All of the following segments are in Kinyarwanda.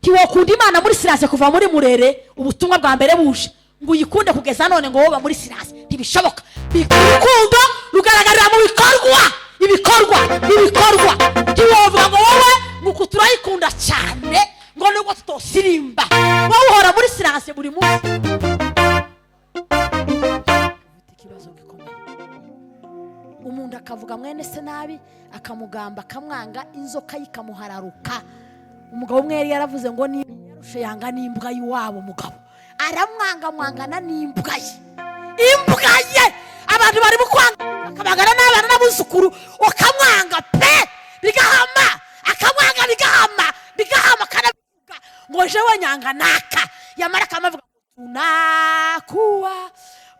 Tiwokunda Imana muri silence kuva muri murere ubutumwa bwa mbere buje ngo uyikunde kugeza none ngo woba muri silence ntibishoboka. Urukundo rugaragarira mu ibikorwa. Tiwovuga ngo wowe nguko turayikunda cyane ngo nubwo tutosirimba wowe uhora muri silence buri munsi. Ikibazo gikomeye. Umuntu akavuga mwene se nabi akamugamba akamwanga inzoka yikamuhararuka. Umugabo umwe yari yaravuze ngo ni yarushe yanga n'imbwa yiwabo mugabo aramwangana n'imbwa ye. Abantu bari mukwanga akabagana n'abana n'abuzukuru ukamwanga pe bigahama akamwanga bigahama kanavuga ngo jewe nyanga naka yamara kamavuga tunakuwa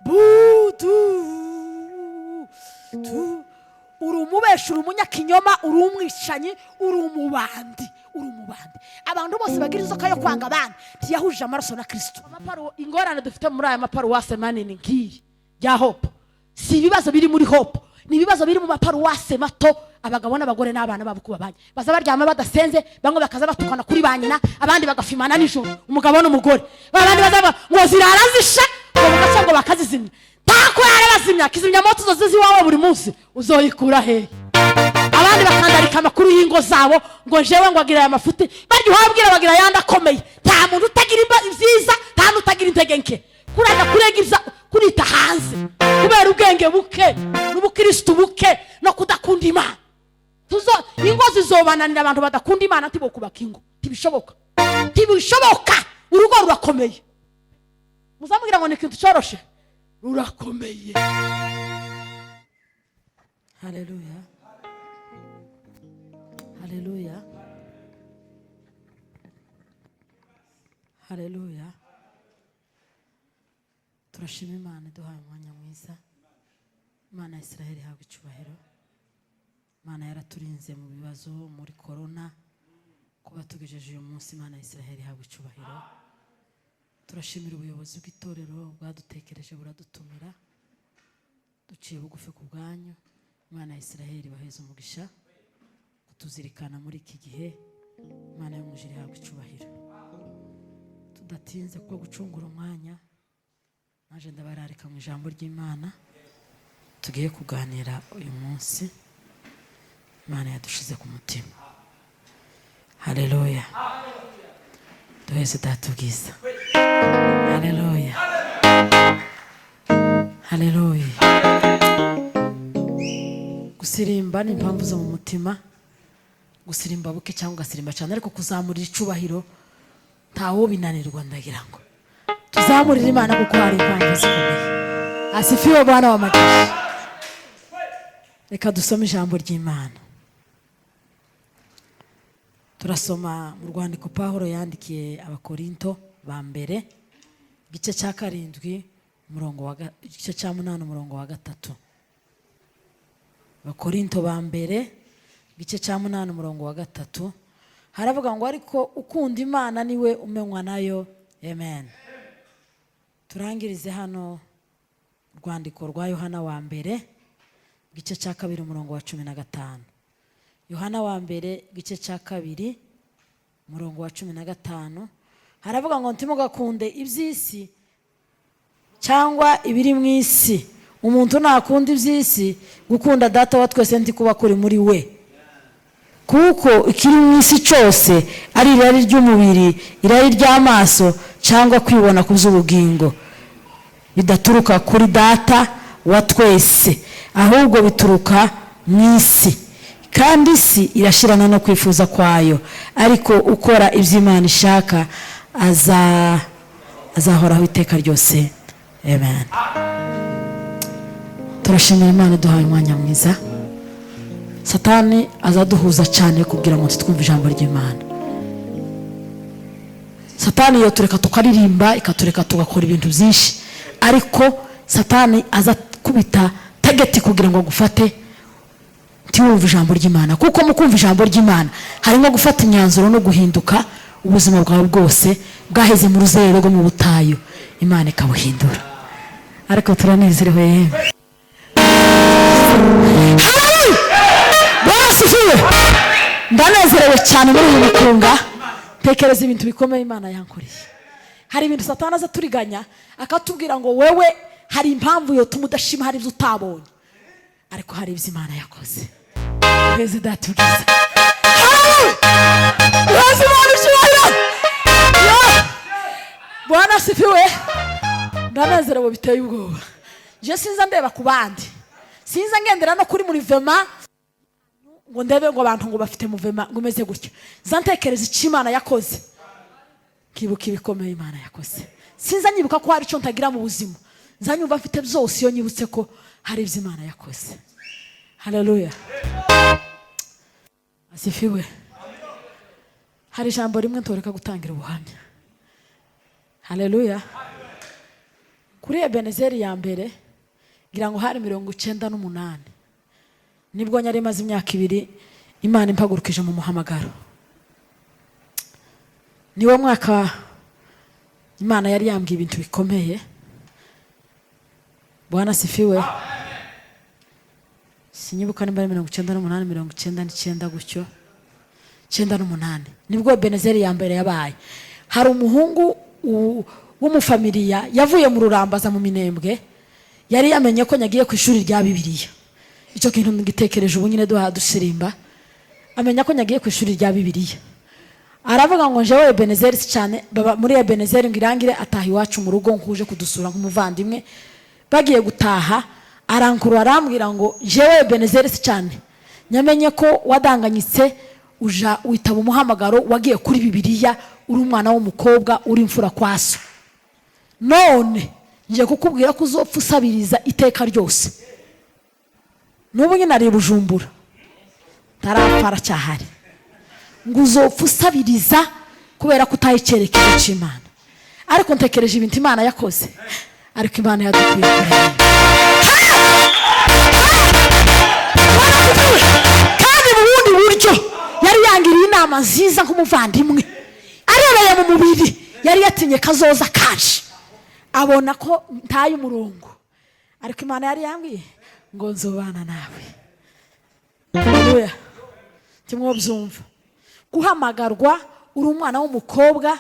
budu tu urumubesha urumunyakinyoma urumwishanyi urumubandi. Abantu bose bagira inzoka yo kwanga abandi ntiyahuje amaraso na Kristo. Ingorane dufite muri aya maparuwase manini ngiyi ya Hope si ibibazo biri muri Hope, ni ibibazo biri mu maparuwase mato. Abagabo n'abagore n'abana babo kubabanye baza baryama badasenze, bamwe bakaza batukana kuri banyina, abandi bagafimana nijoro umugabo n'umugore, babandi bazaba ngo zirarazisha ngo mugaca ngo bakazizimya. Tako yarabazimya kizimya moto zozizi wawe buri munsi uzoyikura he? Abandi bakandarika amakuru y'ingo zabo ngo jewe ngo agira aya mafuti baryo habwira bagira yanda komeye. Nta muntu utagira ibyiza, nta muntu utagira intege nke. Kuraga kuregiza kurita hanze kubera ubwenge buke n'ubukristo buke no kudakunda Imana. Ingo zizobananira abantu badakunda Imana tibo kubaka ingo tibishoboka. Urugo rurakomeye. Muzamubwira ngo ni ikintu cyoroshe rurakomeye. Haleluya. Haleluya. Haleluya. Turashima Imana duhaye umwanya mwiza. Imana ya Israeli habwa icyubahiro. Imana yaraturinze mu bibazo muri corona kuba tugejeje uyu munsi. Imana ya Israeli habwa icyubahiro. Turashimira ubuyobozi bw'itorero bwadutekereje buradutumira. Duciye bugufi ku bwanyu. Imana ya Israeli baheze umugisha kutuzirikana muri iki gihe. Imana y'umujiri habwa icyubahiro. Tudatinze kuko gucungura umwanya naje ndabararika mu ijambo ry'Imana tugiye kuganira uyu munsi. Imana yadushize ku mutima. Haleluya. Duheze datubwiza. Haleluya. Haleluya. Gusirimba ni impamvu zo mu mutima. Gusirimba buke cyangwa gasirimba cyane, ariko kuzamurira icubahiro ntawo binanirwa. Ndagira ngo tuzamurire Imana kuko hari impamvu zikomeye. Asifiwe Bwana wa majeshi. Reka dusome ijambo ry'Imana. Turasoma mu rwandiko Pawulo yandikiye Abakorinto ba mbere igice cya 7 igice cya 8 umurongo wa 3. Abakorinto ba mbere igice cya 8 umurongo wa 3 haravuga ngo ariko ukunda Imana niwe umenywa nayo. Amen. Turangirize hano rwandiko rwa Yohana wa mbere igice cya 2 umurongo wa 15. Yohana wa mbere igice cya 2 umurongo wa 15 haravuga ngo ntimugakunde iby'isi cyangwa ibiri mu isi. Umuntu nakunda iby'isi gukunda Data wa twese ndi kuba kuri muri we. Kuko ikiri mu isi cyose ari irari ry'umubiri, irari ry'amaso cyangwa kwibona ku by'ubugingo bidaturuka kuri Data wa twese, ahubwo bituruka mu isi. Kandi isi irashirana no kwifuza kwayo, ariko ukora iby'Imana ishaka azahoraho iteka ryose. Amen. Turashimira Imana duhaye umwanya mwiza. Satani azaduhuza cyane kugira ngo twumve ijambo ry'Imana. Satani yo tureka tukaririmba ikatureka tugakora ibintu byinshi, ariko Satani azakubita tageti kugira ngo gufate ntiwumve ijambo ry'Imana. Kuko mu kumva ijambo ry'Imana harimo gufata imyanzuro no guhinduka ubuzima bwawe bwose bwaheze mu ruzerero rwo mu butayu, Imana ikabuhindura. Ariko turanezerewe. Basifiwe. Ndanezerewe cyane muri uyu mukunga. tekereza ibintu bikomeye Imana yankoreye. Hari ibintu Satani aza turiganya akatubwira ngo wewe hari impamvu yotuma udashima, hari ibyo utabonye, ariko hari ibyo Imana yakoze. Praise that together. Bwana sifiwe. Ndanezerewe biteye ubwoba. Je sinza ndeba ku bandi, sinza ngendera no kuri muri vema ngo ndebe ngo abantu ngo bafite mu vema ngo meze gutyo. Zantekereza icyo Imana yakoze, kibuka ibikomeye Imana yakoze. Sinza nyibuka ko hari icyo ntagira mu buzima, nzanyumva mfite byose iyo nyibutse ko hari ibyo Imana yakoze. Haleluya. Asifiwe. Hari ijambo rimwe ntoreka gutangira ubuhamya. Haleluya. Kuri Ebenezeri ya mbere ngira ngo hari 98 nibwo nyari maze imyaka 2 Imana impagurukije mu muhamagaro. Niwo mwaka Imana yari yambwiye ibintu bikomeye. Bwana sifiwe. Sinyibuka nimba 98 99 gutyo 98 nibwo Ebenezeri ya mbere yabaye. Hari umuhungu w'umufamiliya yavuye mu Rurambaza mu Minembwe, yari yamenye ko nyagiye ku ishuri rya Bibiliya. Icyo kintu ngitekereje ubu nyine dusirimba, amenya ko nyagiye ku ishuri rya Bibiliya. Aravuga ngo jewe Ebenezeri cyane baba muri Ebenezeri ngirangire ataha iwacu mu rugo nkuje kudusura nk'umuvandimwe. Bagiye gutaha arankuru arambwira ngo jewe Ebenezeri cyane nyamenye ko wadanganyitse uja witaba umuhamagaro wagiye kuri Bibiliya, uri umwana w'umukobwa uri imfura kwaso. None nje kukubwira ko uzopfa usabiriza iteka ryose. Nubu nyine ari Bujumbura tarapfara cyahari, ngo uzopfa usabiriza kubera kutayicerekeje cy'Imana. Ariko ntekereje ibintu Imana yakoze, ariko Imana yadukuye kandi mu bundi buryo yari yangiriye inama nziza nk'umuvandimwe. Arebeye mu mubiri yari yatinye kazoza kaje, abona ko ntaye umurongo, ariko Imana yari yambwiye ngo nzobana nawe. Haleluya. Timwo byumva guhamagarwa uri umwana w'umukobwa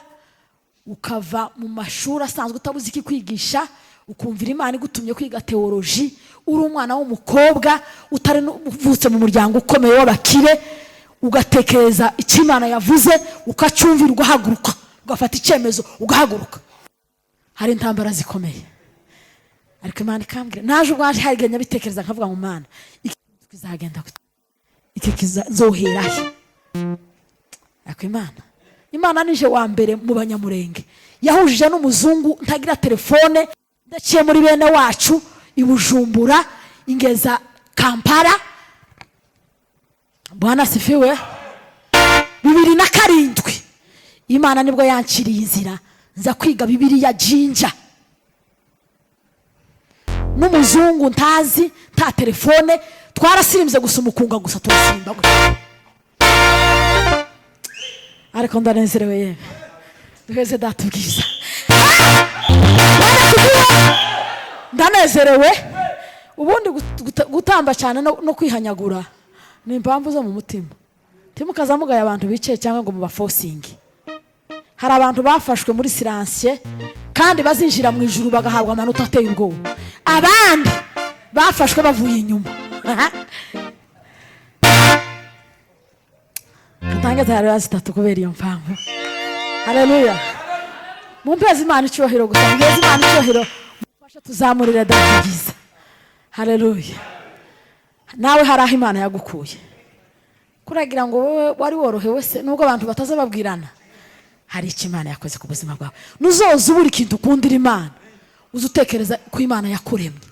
ukava mu mashuri asanzwe utabuze iki kwigisha, ukumvira Imana igutumye kwiga teology, uri umwana w'umukobwa utari uvutse mu muryango ukomeye w'abakire, ugatekereza icyo Imana yavuze ukacyumvira ugahaguruka ugafata icyemezo ugahaguruka. Hari intambara zikomeye, ariko Imana ikambwira naje ubwaje hariganya bitekereza nkavuga ngo Mana iki kizagenda iki kizohera he. Ariko Imana nije wa mbere mu Banyamurenge yahujije n'umuzungu ntagira telefone, ndaciye muri bene wacu i Bujumbura ingeza Kampala. Bwana sifiwe. 2007 Imana nibwo yanciriye inzira nza kwiga Bibiliya Jinja n'umuzungu ntazi, nta telefone, twarasirimze gusa umukunga gusa turasimba gusa. Ariko ndanezerewe yewe. Duheze datubwiza. Ndanezerewe. Ubundi gutamba cyane no kwihanyagura ni impamvu zo mu mutima. Timukazamugaya abantu bicaye cyangwa ngo mubaforcinge. Hari abantu bafashwe muri silence kandi bazinjira mu ijuru bagahabwa amanota ateye ubwoba. Abandi bafashwe bavuye inyuma. Katanga tayari azitatu kubera iyo mpamvu. Haleluya. Mumpeze Imana icyubahiro gusa, mumpeze Imana icyubahiro, mufashe tuzamurire dakigiza. Haleluya. Nawe hari aho Imana yagukuye. Kuragira ngo wowe wari worohewe se nubwo abantu batazababwirana, hari icyo Imana yakoze ku buzima bwawe. Nuzoza uburi kintu ukundira Imana, uzutekereza ko Imana yakuremye.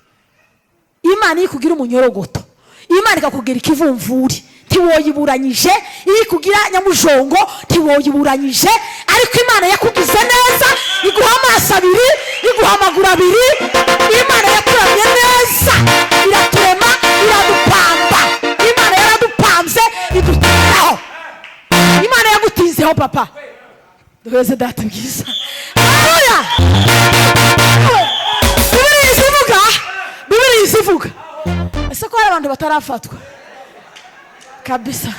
Imana ikugira umunyorogoto, Imana ikakubwira ikivumvuri, ntiwoyiburanyije, ikugira nyamujongo ntiwoyiburanyije, ariko Imana yakugize neza, iguha amaso abiri, iguha amaguru abiri. Imana yakuremye neza, iraturema, iradupamba. Imana yaradupambye idutiraho. Imana yagutizeho papa. Duheze data bwiza. Haleluya. Bibiri isivuga. Ese ko hari abantu batarafatwa kabisa.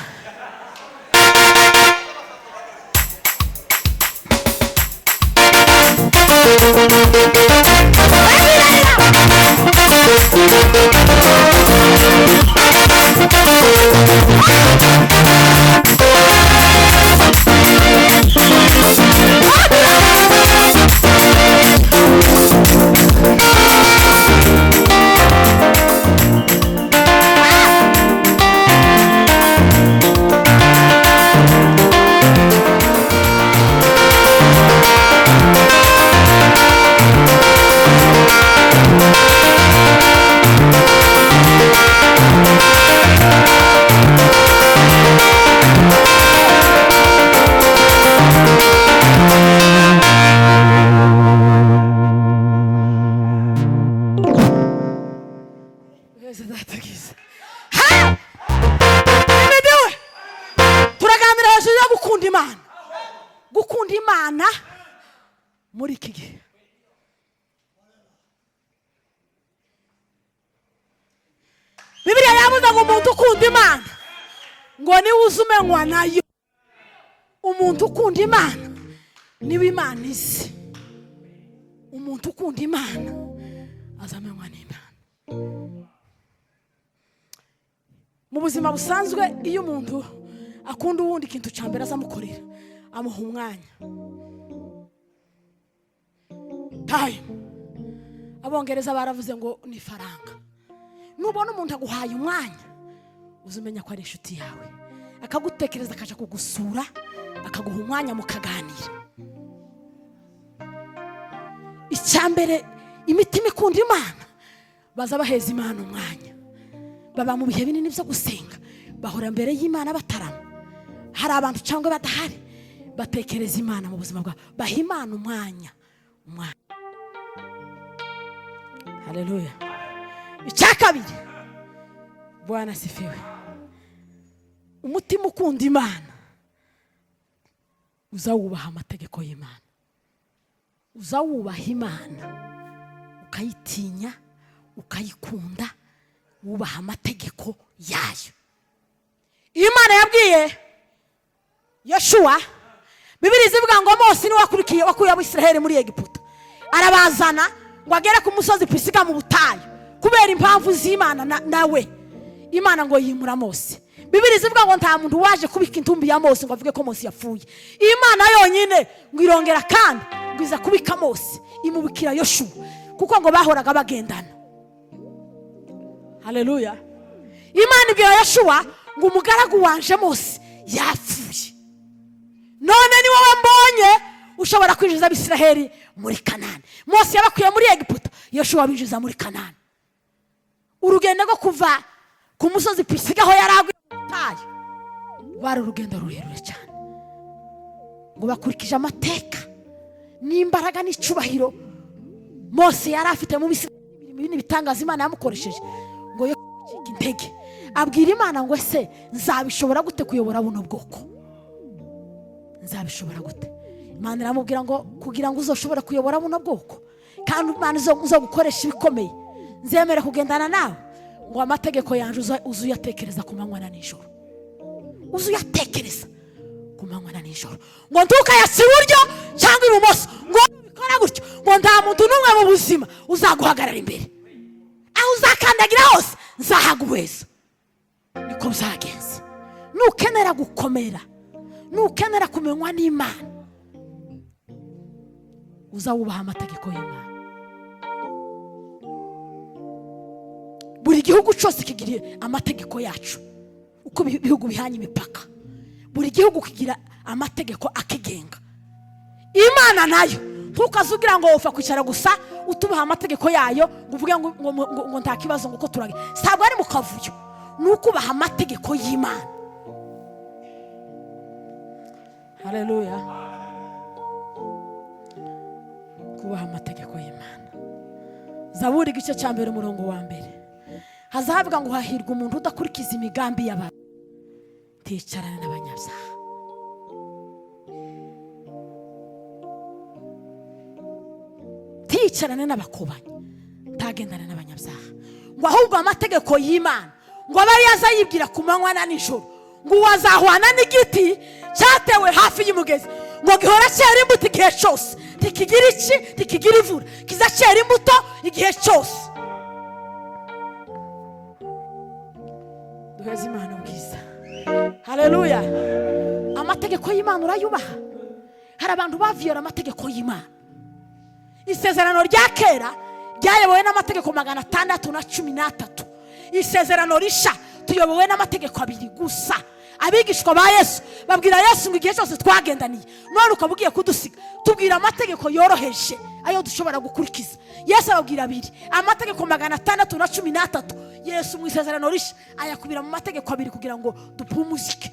gukunda Imana muri iki gihe. Bibiliya yavuze ngo umuntu ukunda Imana ngo niwe uzumenywa nayo. Umuntu ukunda Imana niwe Imana izi. Umuntu ukunda Imana azamenywa n'Imana. Mu buzima busanzwe iyo umuntu akunda uwundi ikintu cyambere azamukorera amuha umwanya. Time. Abongereza baravuze ngo ni faranga. Nubona umuntu aguhaye umwanya uzumenya ko ari inshuti yawe. Akagutekereza akaja kugusura akaguha umwanya mukaganira. Icyambere imitima ikunda Imana baza baheza Imana umwanya. Baba mu bihe binini byo gusenga bahora mbere y'Imana batarama. Hari abantu cyangwa badahari batekereza Imana mu buzima bwabo, baha Imana umwanya. Haleluya. Icyakabiri, Bwana asifiwe. Umutima ukunda Imana uzawubaha amategeko y'Imana. Uzawubaha Imana ukayitinya ukayikunda, wubaha amategeko yayo. Imana yabwiye Yoshua, Bibiliya ivuga ngo Mose ni wakuye Abisirayeli muri Egiputa, arabazana ngo agere ku musozi Pisiga mu butayu kubera impamvu z'Imana nawe. Imana ngo yimura Mose. Bibiliya ivuga ngo nta muntu waje kubika intumbi ya Mose ngo avuge ko Mose yapfuye. Imana yonyine ngo irongera kandi ngo iza kubika Mose imubikira Yoshua kuko ngo bahoraga bagendana. Haleluya. Imana ibwira Yoshua ngo umugaragu wanje Mose yapfuye, none ni wowe mbonye ushobora kwinjiza Abisirayeli muri Kanani. Mose yabakuye muri Egiputa, Yoshua abinjiza muri Kanani. Urugendo rwo kuva ku musozi Pisiga aho yaraguye ubutayu bari urugendo rurerure cyane, ngo bakurikije amateka n'imbaraga n'icubahiro Mose yari afite mu Bisirayeli ibintu bitangaza Imana yamukoresheje, ngo yo kujika intege abwira Imana ngo ese nzabishobora gute kuyobora buno bwoko? Nzabishobora gute? Imana iramubwira ngo kugira ngo uzoshobora kuyobora buno bwoko kandi Imana zo gukoresha ibikomeye, nzemera kugendana nawe, ngo amategeko yanje uzuyatekereza ku manywa na nijoro. Uzuyatekereza ku manywa na nijoro, ngo ntukayasi iburyo cyangwa ibumoso, ngo bikora gutyo ngo nta muntu n'umwe mu buzima uzaguhagarara imbere. Aho uzakandagira hose nzahaguheza. Niko byagenze. Nukenera gukomera, nukenera kumenywa n'Imana, uzawubaha amategeko y'Imana. Buri gihugu cyose kigira amategeko yacu uko ibihugu bihanye imipaka. Buri gihugu kigira amategeko akigenga. Imana nayo ntukazugira ngo ufa kwicara gusa utubaha amategeko yayo ngo uvuge ngo nta kibazo ngo ko turage. Sabwo ari mu kavuyo, nukubaha amategeko y'Imana. Haleluya. Kubaha amategeko y'Imana. Zaburi igice cya mbere umurongo wa mbere, hazavuga ngo hahirwa umuntu udakurikiza imigambi y'abantu, ntiyicarane n'abanyabyaha. Ntiyicarane n'abakobanyi, ntagendane n'abanyabyaha. Ngo ahubwo amategeko y'Imana ngo abe yazayibwira ku manywa na nijoro, ngo wazahwana n'igiti cyatewe hafi y'umugezi ngo gihora cyera imbuto igihe cyose, ntikigira iki, ntikigira ivura, kizacera imbuto igihe cyose. Duheze Imana ubwiza. Haleluya. Amategeko y'Imana urayubaha? Hari abantu baviyora amategeko y'Imana. Isezerano rya kera ryayobowe n'amategeko 613. Isezerano risha tuyobowe n'amategeko 2 gusa. Abigishwa ba Yesu babwira Yesu ngo igihe cyose twagendaniye, none ukabugiye kudusiga, tubwira amategeko yoroheje ayo dushobora gukurikiza. Yesu ababwira 2, amategeko 613. Yesu mu isezerano risha ayakubira mu mategeko 2 kugira ngo dupumuzike,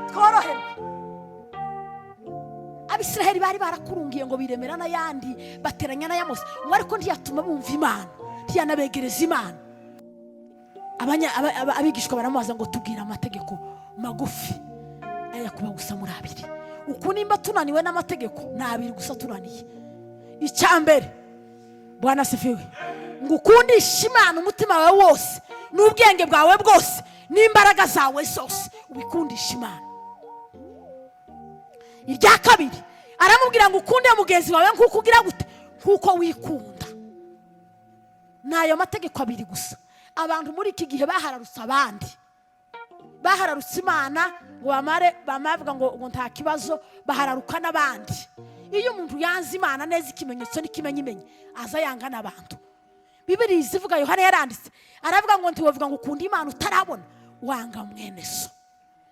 tworoherwe. Abisiraheli bari barakurungiye ngo biremera n'ayandi, bateranya na Mose, ngo ariko ntiyatuma bumva Imana, ntiyanabegereza Imana. Abigishwa baramubaza ngo tubwira amategeko magufi aya kuba gusa muri 2. Uku nimba tunaniwe n'amategeko na 2 gusa turaniye. Icyambere, Bwana sifiwe, ngo ukundishe Imana umutima wawe wose n'ubwenge bwawe bwose n'imbaraga zawe zose, ubikundisha Imana. Irya kabiri aramubwira ngo ukunde mugenzi wawe nkuko ugira gute, nkuko wikunda. Nayo mategeko 2 gusa. Abantu muri iki gihe bahararutse abandi, bahararutse Imana ngo bamavuga ngo nta kibazo, bahararuka n'abandi. Iyo umuntu yanze Imana neza ikimenyetso n'ikimenyimenye aza yanga n'abantu. Bibiliya ivuga, Yohana yaranditse aravuga ngo ntiwavuga ngo ukunda Imana utarabona, wanga mwene so,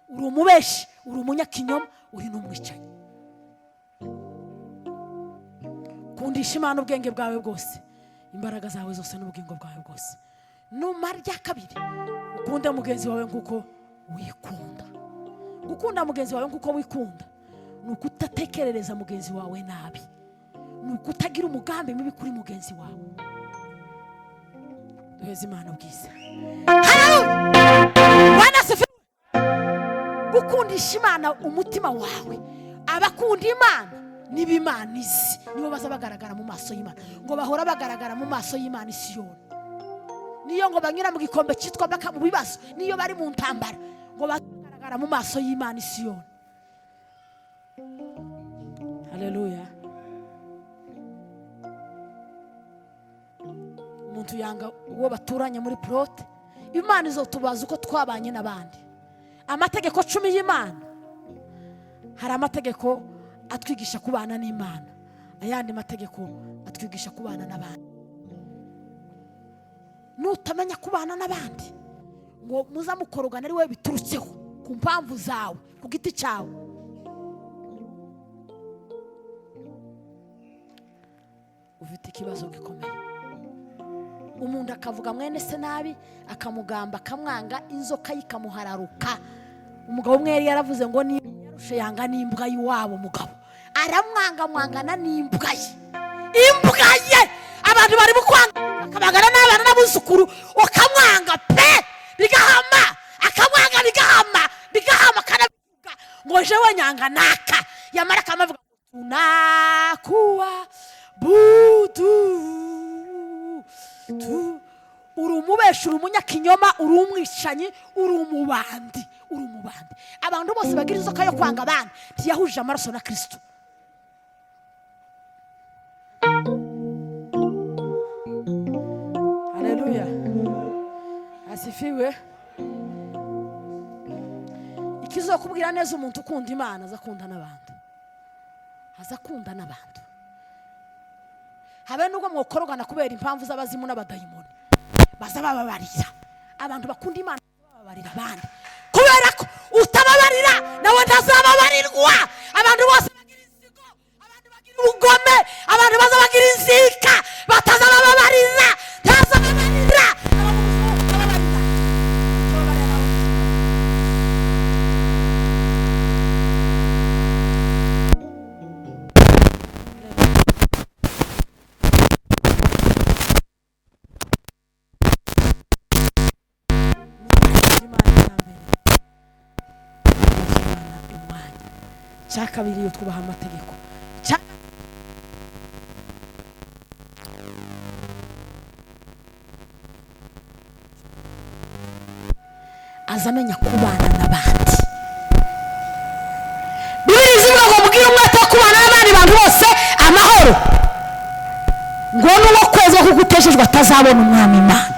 uri umubeshi, uri umunyakinyoma, uri n'umwicanyi. Kundisha Imana ubwenge bwawe bwose, imbaraga zawe zose n'ubugingo bwawe bwose. Numara rya kabiri, ukunde mugenzi wawe nkuko wikunda. Gukunda mugenzi wawe nkuko wikunda nuko utatekerereza mugenzi wawe nabi, nuko utagira umugambi mibi kuri mugenzi wawe. Duheze Imana ubwiza. Bwana sifiwe. Gukundisha Imana umutima wawe, abakunda Imana n'ibimana izi nibo baza bagaragara mu maso y'Imana, ngo bahora bagaragara mu maso y'Imana Isiyoni. Niyo ngo banyura mu gikombe cyitwa baka mu bibazo, niyo bari mu ntambara, ngo bagaragara mu maso y'Imana Isiyoni. Haleluya. Umuntu yanga uwo baturanye muri prote, Imana izotubaza uko twabanye n'abandi. Amategeko 10 y'Imana, hari amategeko atwigisha kubana n'Imana, ayandi mategeko atwigisha kubana n'abandi. Nutamenya kubana n'abandi ngo muzamukorogana ari we biturutseho ku mpamvu zawe, ku giti cyawe, ufite ikibazo gikomeye. Umuntu akavuga mwene se nabi, akamugamba, akamwanga, inzoka yikamuhararuka. Umugabo umwe yari yaravuze ngo ni yarushe yanga n'imbwa y'iwabo. Mugabo aramwanga n'imbwa ye, imbwa ye. Abantu bari bukwanga akabagara n'abana n'abuzukuru, ukamwanga pe bigahama, akamwanga bigahama kanavuga ngo jewe nyanga naka, yamara kamavuga tunakuwa budu tu. Uri umubesha, uri umunyakinyoma, uri umwicanyi, uri umubandi. Abantu bose bagira inzoka yo kwanga abandi ntiyahuje amaraso na Kristo. Haleluya. Asifiwe. Ikizokubwira neza umuntu ukunda Imana azakunda n'abantu. Azakunda n'abantu. Habe nubwo mwokorogana kubera impamvu z'abazimu n'abadayimoni, baza bababarira. Abantu bakunda Imana bababarira abandi, kubera ko utababarira nawe ntazababarirwa. Abantu bose bagira inzigo, abantu bagira ubugome, abantu baza bagira inzika, batazababarira, ntazababarira. Kabiri yo twubaha amategeko. Azamenya kubana n'abandi. Bibiliya ivuga ngo mubwire umwete ngo n'uwo kwezi kuko uteshejwe atazabona umwami Imana.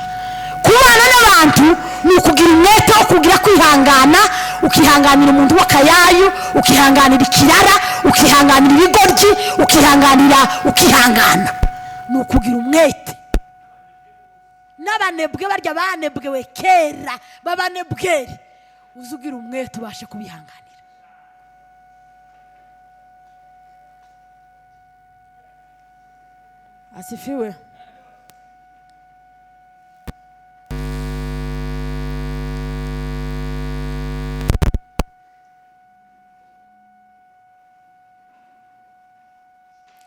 Kubana n'abantu ni ukugira umwete wo kugira kwihangana, ukihanganira umuntu w'akayayu, ukihanganira ikirara, ukihanganira ibigoryi, ukihangana, ni ukugira umwete. N'abanebwe barya banebwewe kera babanebwere, uzugira umwete ubashe kubihanganira. Asifiwe.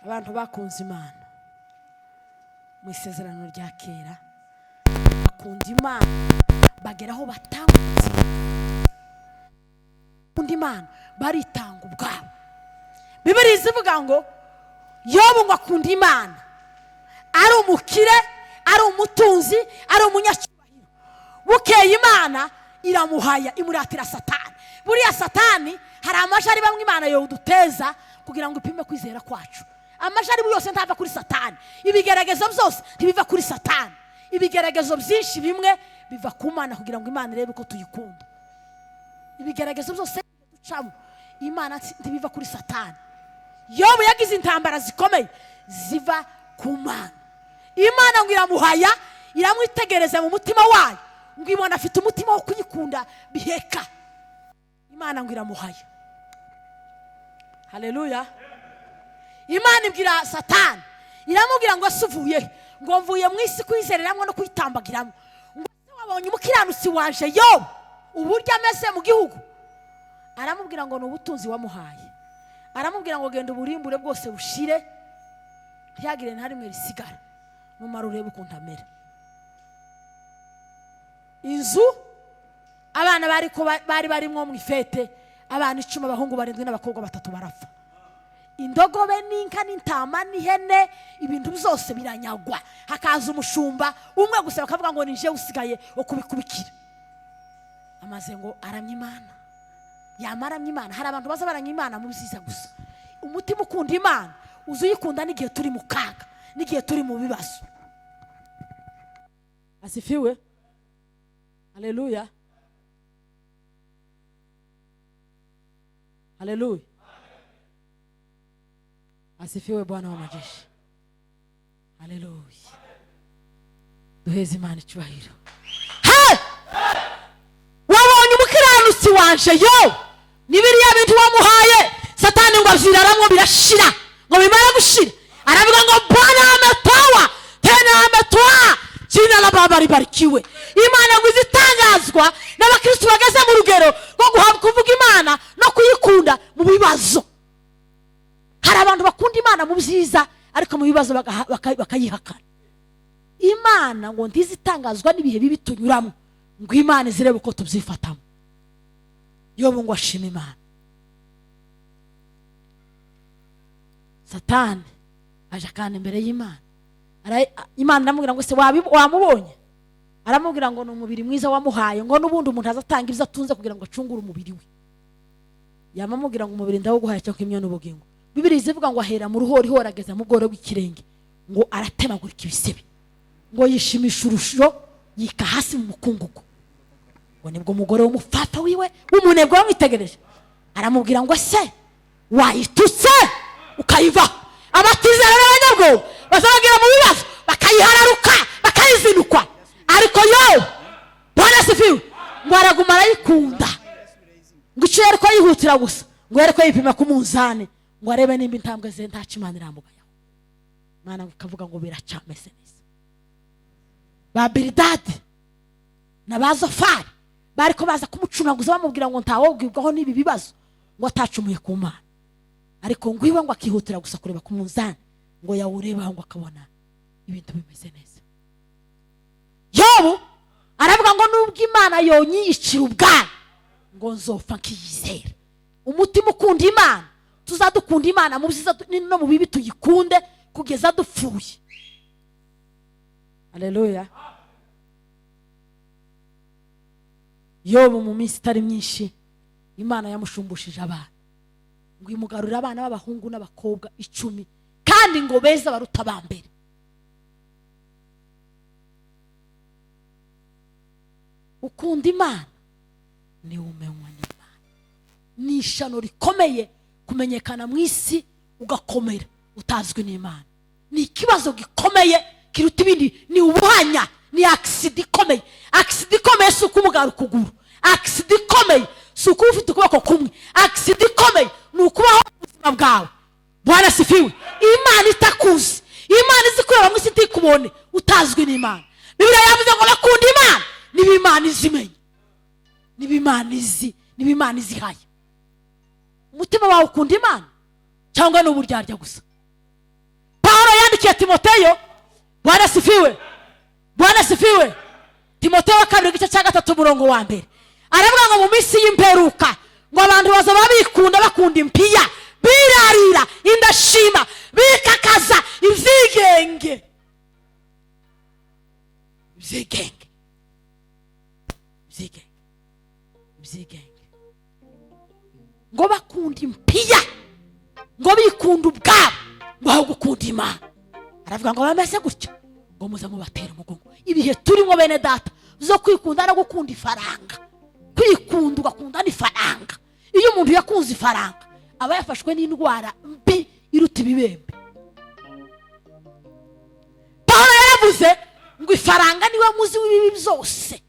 Abantu bakunze Imana mu isezerano rya kera, bakunda Imana bageraho batangutse, bakunda Imana baritanga ubwabo. Bibiliya ivuga ngo Yobu ngo akunda Imana, ari umukire, ari umutunzi, ari umunyacyubahiro. Bukeye Imana iramuhaya, imuratira Satani. Buriya Satani hari amajari bamwe Imana yoduteza kugira ngo ipime kwizera kwacu. Amajari yose ntava kuri Satani, ibigeragezo byose ntibiva kuri Satani. Ibigeragezo byinshi bimwe biva ku Mana kugira ngo Imana irebe ko tuyikunda. Ibigeragezo byose ducamo Imana ntibiva kuri Satani. Yobu yagize intambara zikomeye ziva ku Mana. Imana ngo iramuhaya, iramwitegereza mu mutima wayo, ngo ibona afite umutima wo kuyikunda biheka. Imana ngo iramuhaya. Haleluya. Imana ibwira Satani, iramubwira ngo asuvuye, ngo mvuye mu isi kwizereramo no kwitambagiramo. Ngo se wabonye umukiranutsi wanje Yobu uburyo ameze mu gihugu? Aramubwira ngo n'ubutunzi wamuhaye. Aramubwira ngo genda uburimbure bwose bushire, ntiyagire na rimwe risigara, numara urebe ukuntu amera. Inzu abana bari barimwo mu ifete, abana 10, abahungu 7 n'abakobwa 3 barapfa. Indogobe n'inka n'intama n'ihene, ibintu byose biranyagwa. Hakaza umushumba umwe gusa, bakavuga ngo nije usigaye okubikubikira. Amaze ngo aramya Imana, yamaramya Imana. Hari abantu baza baranya Imana mu byiza gusa. Umutima ukunda Imana uzuyikunda n'igihe turi mu kaga, n'igihe turi mu bibazo. Asifiwe. Haleluya. Haleluya. Asifiwe Bwana wa majeshi. Haleluya. Duheze Imana icyubahiro. Wabonye umukiranutsi wanje Yobu, nibiriya bintu wamuhaye Satani ngo aziraramwo birashira, ngo bimara gushira. Aravuga ngo Bwana ametoa tena ametoa, jina la Baba libarikiwe. Imana ngo izitangazwa n'abakristo bageze mu rugero rwo kuvuga Imana no kuyikunda mu bibazo. Hari abantu bakunda Imana mu byiza, ariko mu bibazo bakayihakana. Imana ngo ntizitangazwa n'ibihe bibi tunyuramo, ngo Imana izirebe uko tubyifatamo. Yobu ngo ashima Imana. Satani aje kandi imbere y'Imana. Imana iramubwira ngo se wamubonye? Aramubwira ngo n'umubiri mwiza wamuhaye, ngo n'ubundi umuntu azatanga ibyo atunze kugira ngo acungure umubiri we. Yamamubwira ngo umubiri ndawuguhaye cyo kimwe n'ubugingo. Bibiliya ivuga ngo ahera mu ruhori horageza mu bworo bw'ikirenge, ngo aratemagurika ibisebe, ngo yishimisha urusho yika hasi mu mukungugu. Ngo nibwo umugore w'umupfapfa wiwe w'umunebwe wamwitegereje, aramubwira ngo se wayitutse ukayiva. Abatizera n'abanyabwoba bazagira mu bibazo bakayihararuka bakayizinukwa, ariko Yobu Bwana asifiwe ngo araguma arayikunda. Ngo icyo yariko yihutira gusa, ngo yariko yipima ku munzani, ngo arebe nimba intambwe ze ntaca Imana irambugayo. Imana ikavuga ngo biracameze neza. Ba Bilidadi na ba Zofari bariko baza kumucunaguza bamubwira ngo ntawobwibwaho n'ibi bibazo, ngo atacumuye ku Mana. Ariko ngo iwe ngo akihutira gusa kureba ku munzani, ngo yawureba ngo akabona ibintu bimeze neza. Yobu aravuga ngo nubwo Imana yonyiyicira ubwami, ngo nzopfa nkiyizera. Umutima ukunda Imana, tuzadukunda Imana mu byiza no mu bibi tuyikunde kugeza dupfuye. Haleluya. Yobu mu minsi itari myinshi Imana yamushumbushije abana, ngo imugarurira abana b'abahungu n'abakobwa 10, kandi ngo beza baruta bambere. ukunda Imana niwe umenywa n'Imana. Ni ishano rikomeye kumenyekana mu isi ugakomera utazwi n'Imana. Ni ikibazo gikomeye kiruta ibindi, ni ubuhanya, ni accident ikomeye. Accident ikomeye si uko umugara ukuguru, accident ikomeye si uko ufite ukuboko kumwe, accident ikomeye ni ukubaho ubuzima bwawe. Bwana sifiwe. Imana itakuzi, Imana izi kureba mu isi itikubone utazwi n'Imana. Bibiliya yavuze ngo bakunda Imana niba Imana izimenya, niba Imana izi, niba Imana izihaye. Umutima wawe ukunda Imana cyangwa ni uburyarya gusa? Paulo yandikiye Timoteyo, Bwana sifiwe, Bwana sifiwe, Timoteyo wa kabiri igice cya 3 umurongo wa mbere, aravuga ngo mu minsi y'imperuka ngo abantu bazaba bikunda, bakunda impiya, birarira, indashima, bikakaza, ivyigenge, ivyigenge, ivyigenge, ivyigenge, ngo bakunda impiya, ngo bikunda ubwabo, ngo aho gukunda Imana. Aravuga ngo bameze gutyo ngo muze mubatera umugongo. Ibihe turimo bene data zo kwikunda no gukunda ifaranga, kwikunda ugakunda n'ifaranga. Iyo umuntu yakunze ifaranga aba yafashwe n'indwara mbi iruta ibibembe. Paulo yaravuze ngo ifaranga niwe muzi w'ibibi byose,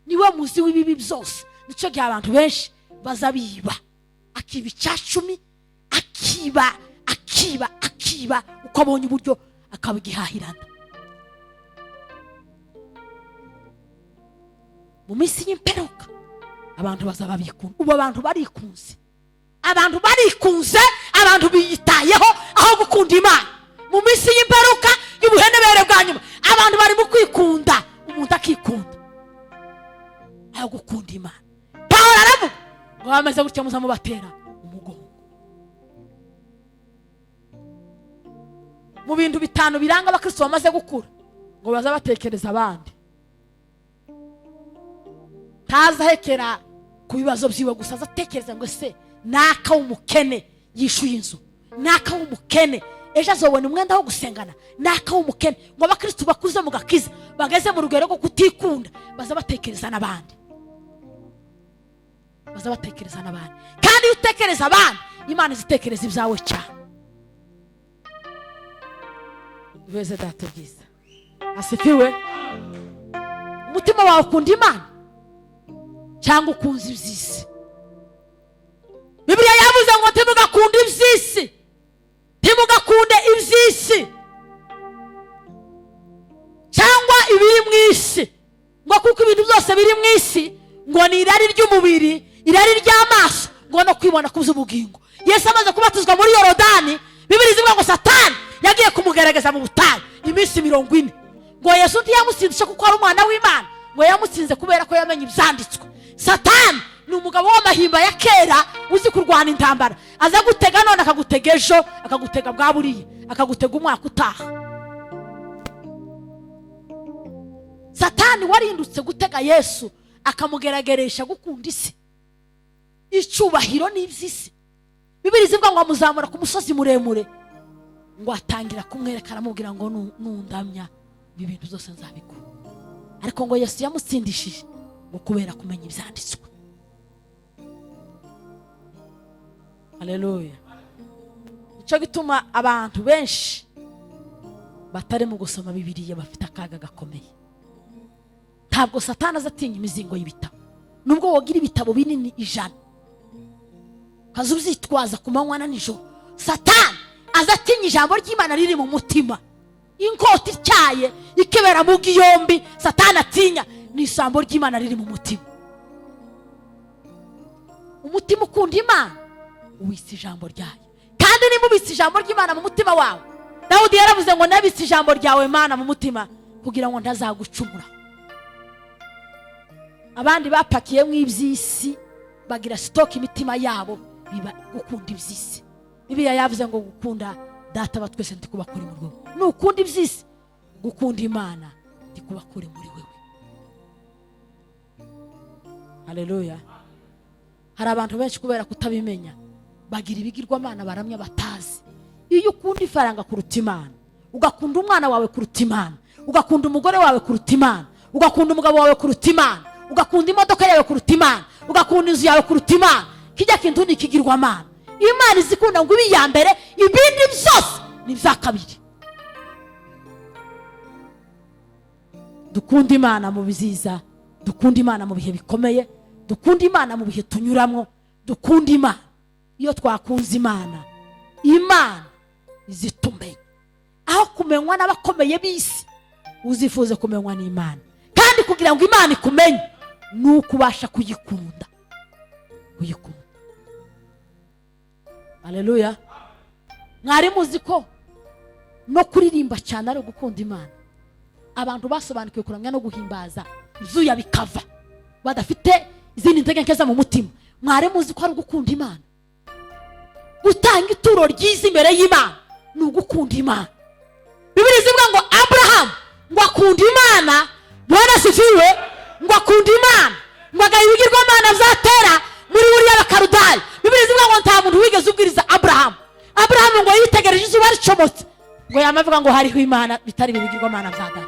niwe muzi w'ibibi byose. Nico gihe abantu benshi bazabiba, akiba 10, akiba uko abonye uburyo akabigihahirana. Mu minsi y'imperuka abantu bazaba bikunda. Ubu abantu barikunze, abantu barikunze, abantu biyitayeho aho gukunda Imana. Mu minsi y'imperuka y'ubuhenebere bwa nyuma abantu bari mu kwikunda, umuntu akikunda aho gukunda Imana. Paulo aravuga ngo bameze gutya muza mubatera umugongo. Mu bintu 5 biranga abakristo bamaze gukura ngo baza batekereza abandi. Ntazahekera ku bibazo byiwe gusa, azatekereza ngo se naka w'umukene yishuye inzu, naka w'umukene ejo azobona umwenda wo gusengana, naka w'umukene. Ngo abakristo bakuze mu gakiza bageze mu rugero rwo kutikunda baza batekereza n'abandi, baza batekereza n'abandi. Kandi iyo utekereza abandi, Imana izitekereza ibyawe cyane. Weze data byiza asifiwe. Umutima wawe ukunda Imana cyangwa ukunze iby'isi? Bibiliya yavuze ngo ntimugakunde iby'isi, ntimugakunde iby'isi cyangwa ibiri mu isi, ngo kuko ibintu byose biri mu isi ngo ni irari ry'umubiri, irari ry'amaso, ngo no kwibona kuby'ubugingo. Yesu amaze kubatizwa muri Yorodani, Bibiliya ivuga ngo Satani yagiye kumugerageza mu butayu iminsi 40. Ngo Yesu ntiyamutsindisha kuko ari umwana w'Imana, ngo yamutsinze kubera ko yamenye ibyanditswe. Satani ni umugabo w'amahimba ya kera uzi kurwana intambara, aza gutega none akagutega ejo, akagutega bwa buriye, akagutega umwaka utaha. Satani warindutse gutega Yesu akamugerageresha gukunda isi, icyubahiro n'iby'isi. Bibiliya ivuga ngo amuzamura ku musozi muremure, ngo atangira kumwereka, aramubwira ngo nundamya ibintu byose nzabikora. Ariko ngo Yesu yamutsindishije ngo kubera kumenya ibyanditswe. Haleluya. Icyo gituma abantu benshi batari mu gusoma Bibiliya bafite akaga gakomeye. Ntabwo Satani azatinya imizingo y'ibitabo, nubwo wogira ibitabo binini 100 kazubyitwaza ku manywa na nijoro. Satani azatinya ijambo ry'Imana riri mu mutima. Inkota ityaye ikebera mu giyombi Satani atinya ni ijambo ry'Imana riri mu mutima. Umutima ukunda Imana uwise ijambo ryayo, kandi niba ubise ijambo ry'Imana mu mutima wawe, Dawudi yaravuze ngo nabise ijambo ryawe Mana mu mutima kugira ngo ntazagucumura. Abandi bapakiye mu iby'isi bagira stock imitima yabo biba gukunda iby'isi. Bibiliya yavuze ngo gukunda Data wa twese ndi kuba kuri mu rwo, nukunda iby'isi gukunda Imana ndi kuba kuri muri wewe. Haleluya. Hari abantu benshi kubera kutabimenya bagira ibigirwamana baramya batazi. Iyo ukunda ifaranga kuruta Imana, ugakunda umwana wawe kuruta Imana, ugakunda umugore wawe kuruta Imana, ugakunda umugabo wawe kuruta Imana, ugakunda imodoka yawe kuruta Imana, ugakunda inzu yawe kuruta Imana, kijya kintu ni kigirwamana. Imana izikunda ngo ibi ya mbere, ibindi byose ni bya kabiri. Dukunda Imana mu biziza, dukunda Imana mu bihe bikomeye, dukunda Imana mu bihe tunyuramo, dukunda Imana. Iyo twakunze Imana, Imana izitumenya. Aho kumenywa n'abakomeye b'isi, uzifuze kumenywa n'Imana. Kandi kugira ngo Imana ikumenye, nuko ubasha kuyikunda. Kuyikunda. Haleluya. Mwari muzi ko no kuririmba cyane ari gukunda Imana. Abantu basobanukiwe kuramya no guhimbaza izuya bikava, badafite izindi ntege nkeza mu mutima. Mwari muzi ko ari gukunda Imana. Gutanga ituro ryiza imbere y'Imana ni ugukunda Imana. Bibiliya ivuga ngo Abraham ngo akunda Imana, Bwana asifiwe, ngo akunda Imana, ngo agaye ibigirwamana byatera muri Uriya Bakarudaya. Bibiliya ivuga ngo nta muntu wigeze ubwiriza Abraham ngo yitegereje izuba ricomotse ngo yamavuga ngo hariho Imana bitari ibigirwamana bya data.